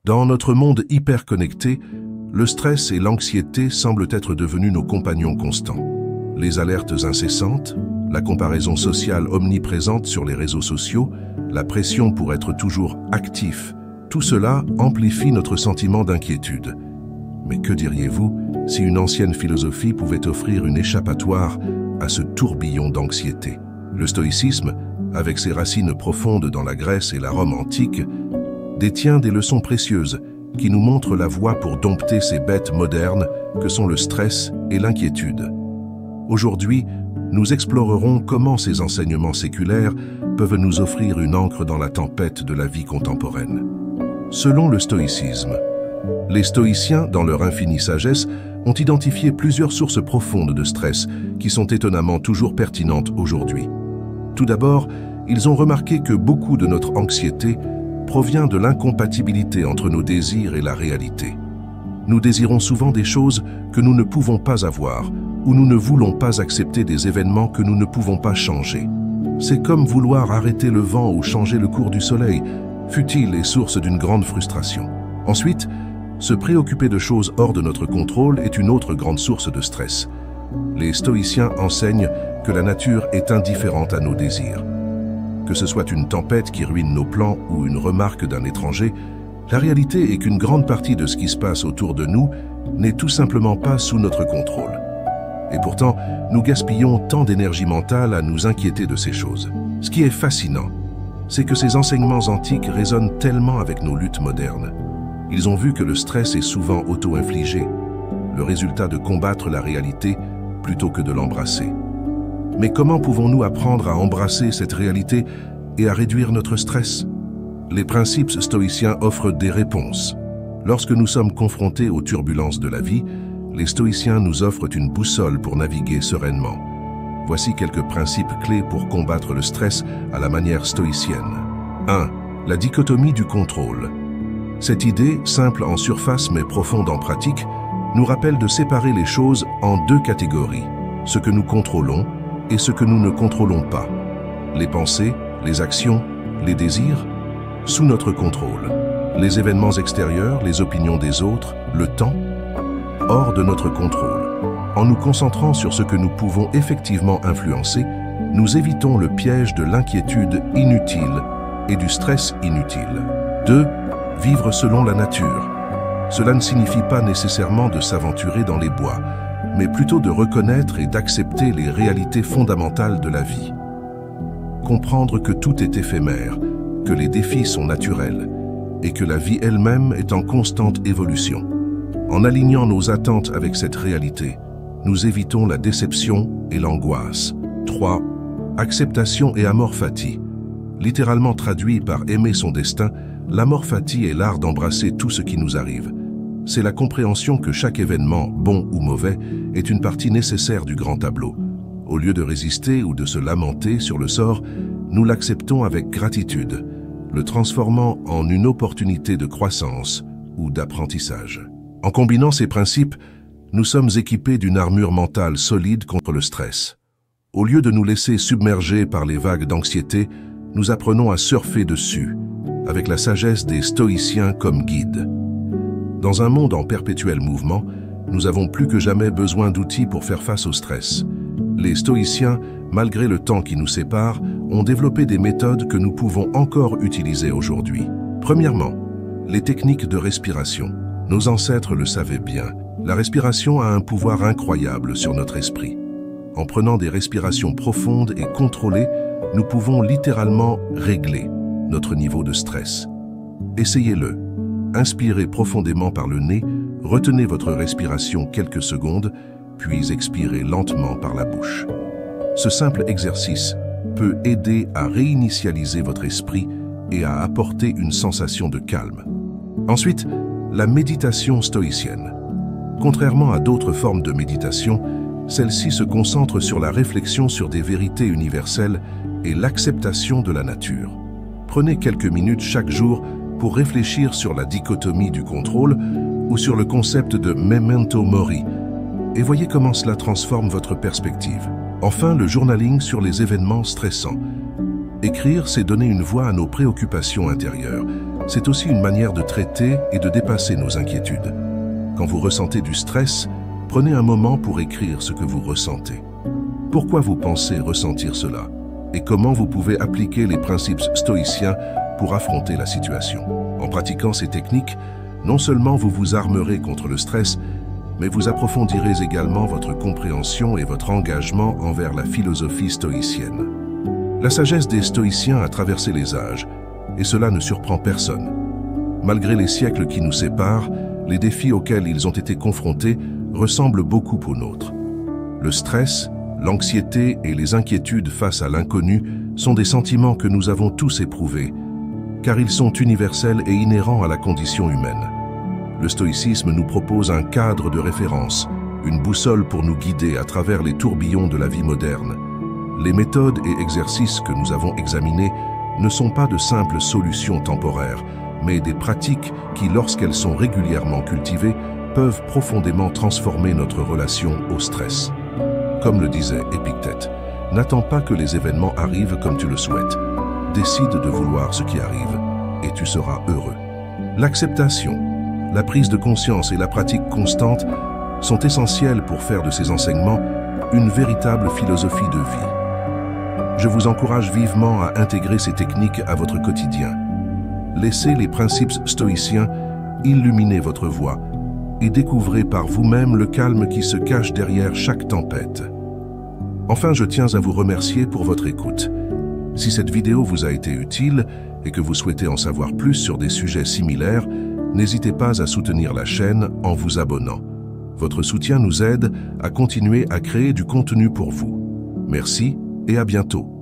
Dans notre monde hyper connecté, le stress et l'anxiété semblent être devenus nos compagnons constants. Les alertes incessantes, la comparaison sociale omniprésente sur les réseaux sociaux, la pression pour être toujours actif, tout cela amplifie notre sentiment d'inquiétude. Mais que diriez-vous si une ancienne philosophie pouvait offrir une échappatoire à ce tourbillon d'anxiété? Le stoïcisme, avec ses racines profondes dans la Grèce et la Rome antique, détient des leçons précieuses qui nous montrent la voie pour dompter ces bêtes modernes que sont le stress et l'inquiétude. Aujourd'hui, nous explorerons comment ces enseignements séculaires peuvent nous offrir une ancre dans la tempête de la vie contemporaine. Selon le stoïcisme, les stoïciens, dans leur infinie sagesse, ont identifié plusieurs sources profondes de stress qui sont étonnamment toujours pertinentes aujourd'hui. Tout d'abord, ils ont remarqué que beaucoup de notre anxiété provient de l'incompatibilité entre nos désirs et la réalité. Nous désirons souvent des choses que nous ne pouvons pas avoir, ou nous ne voulons pas accepter des événements que nous ne pouvons pas changer. C'est comme vouloir arrêter le vent ou changer le cours du soleil, futile et source d'une grande frustration. Ensuite, se préoccuper de choses hors de notre contrôle est une autre grande source de stress. Les stoïciens enseignent que la nature est indifférente à nos désirs. Que ce soit une tempête qui ruine nos plans ou une remarque d'un étranger, la réalité est qu'une grande partie de ce qui se passe autour de nous n'est tout simplement pas sous notre contrôle. Et pourtant, nous gaspillons tant d'énergie mentale à nous inquiéter de ces choses. Ce qui est fascinant, c'est que ces enseignements antiques résonnent tellement avec nos luttes modernes. Ils ont vu que le stress est souvent auto-infligé, le résultat de combattre la réalité plutôt que de l'embrasser. Mais comment pouvons-nous apprendre à embrasser cette réalité et à réduire notre stress? Les principes stoïciens offrent des réponses. Lorsque nous sommes confrontés aux turbulences de la vie, les stoïciens nous offrent une boussole pour naviguer sereinement. Voici quelques principes clés pour combattre le stress à la manière stoïcienne. 1. La dichotomie du contrôle. Cette idée, simple en surface mais profonde en pratique, nous rappelle de séparer les choses en deux catégories, ce que nous contrôlons et ce que nous ne contrôlons pas. Les pensées, les actions, les désirs, sous notre contrôle. Les événements extérieurs, les opinions des autres, le temps, hors de notre contrôle. En nous concentrant sur ce que nous pouvons effectivement influencer, nous évitons le piège de l'inquiétude inutile et du stress inutile. 2. Vivre selon la nature. Cela ne signifie pas nécessairement de s'aventurer dans les bois, mais plutôt de reconnaître et d'accepter les réalités fondamentales de la vie. Comprendre que tout est éphémère, que les défis sont naturels et que la vie elle-même est en constante évolution. En alignant nos attentes avec cette réalité, nous évitons la déception et l'angoisse. 3. Acceptation et amor fati. Littéralement traduit par aimer son destin, l'amor fati est l'art d'embrasser tout ce qui nous arrive. C'est la compréhension que chaque événement, bon ou mauvais, est une partie nécessaire du grand tableau. Au lieu de résister ou de se lamenter sur le sort, nous l'acceptons avec gratitude, le transformant en une opportunité de croissance ou d'apprentissage. En combinant ces principes, nous sommes équipés d'une armure mentale solide contre le stress. Au lieu de nous laisser submerger par les vagues d'anxiété, nous apprenons à surfer dessus, avec la sagesse des stoïciens comme guide. Dans un monde en perpétuel mouvement, nous avons plus que jamais besoin d'outils pour faire face au stress. Les stoïciens, malgré le temps qui nous sépare, ont développé des méthodes que nous pouvons encore utiliser aujourd'hui. Premièrement, les techniques de respiration. Nos ancêtres le savaient bien. La respiration a un pouvoir incroyable sur notre esprit. En prenant des respirations profondes et contrôlées, nous pouvons littéralement régler notre niveau de stress. Essayez-le. Inspirez profondément par le nez, retenez votre respiration quelques secondes, puis expirez lentement par la bouche. Ce simple exercice peut aider à réinitialiser votre esprit et à apporter une sensation de calme. Ensuite, la méditation stoïcienne. Contrairement à d'autres formes de méditation, celle-ci se concentre sur la réflexion sur des vérités universelles et l'acceptation de la nature. Prenez quelques minutes chaque jour pour réfléchir sur la dichotomie du contrôle ou sur le concept de memento mori et voyez comment cela transforme votre perspective. Enfin, le journaling sur les événements stressants. Écrire, c'est donner une voix à nos préoccupations intérieures, c'est aussi une manière de traiter et de dépasser nos inquiétudes. Quand vous ressentez du stress, prenez un moment pour écrire ce que vous ressentez. Pourquoi vous pensez ressentir cela? Et comment vous pouvez appliquer les principes stoïciens pour affronter la situation? En pratiquant ces techniques, non seulement vous vous armerez contre le stress, mais vous approfondirez également votre compréhension et votre engagement envers la philosophie stoïcienne. La sagesse des stoïciens a traversé les âges, et cela ne surprend personne. Malgré les siècles qui nous séparent, les défis auxquels ils ont été confrontés ressemblent beaucoup aux nôtres. Le stress, l'anxiété et les inquiétudes face à l'inconnu sont des sentiments que nous avons tous éprouvés, car ils sont universels et inhérents à la condition humaine. Le stoïcisme nous propose un cadre de référence, une boussole pour nous guider à travers les tourbillons de la vie moderne. Les méthodes et exercices que nous avons examinés ne sont pas de simples solutions temporaires, mais des pratiques qui, lorsqu'elles sont régulièrement cultivées, peuvent profondément transformer notre relation au stress. Comme le disait Épictète, n'attends pas que les événements arrivent comme tu le souhaites. Décide de vouloir ce qui arrive et tu seras heureux. L'acceptation, la prise de conscience et la pratique constante sont essentielles pour faire de ces enseignements une véritable philosophie de vie. Je vous encourage vivement à intégrer ces techniques à votre quotidien. Laissez les principes stoïciens illuminer votre voie et découvrez par vous-même le calme qui se cache derrière chaque tempête. Enfin, je tiens à vous remercier pour votre écoute. Si cette vidéo vous a été utile et que vous souhaitez en savoir plus sur des sujets similaires, n'hésitez pas à soutenir la chaîne en vous abonnant. Votre soutien nous aide à continuer à créer du contenu pour vous. Merci et à bientôt.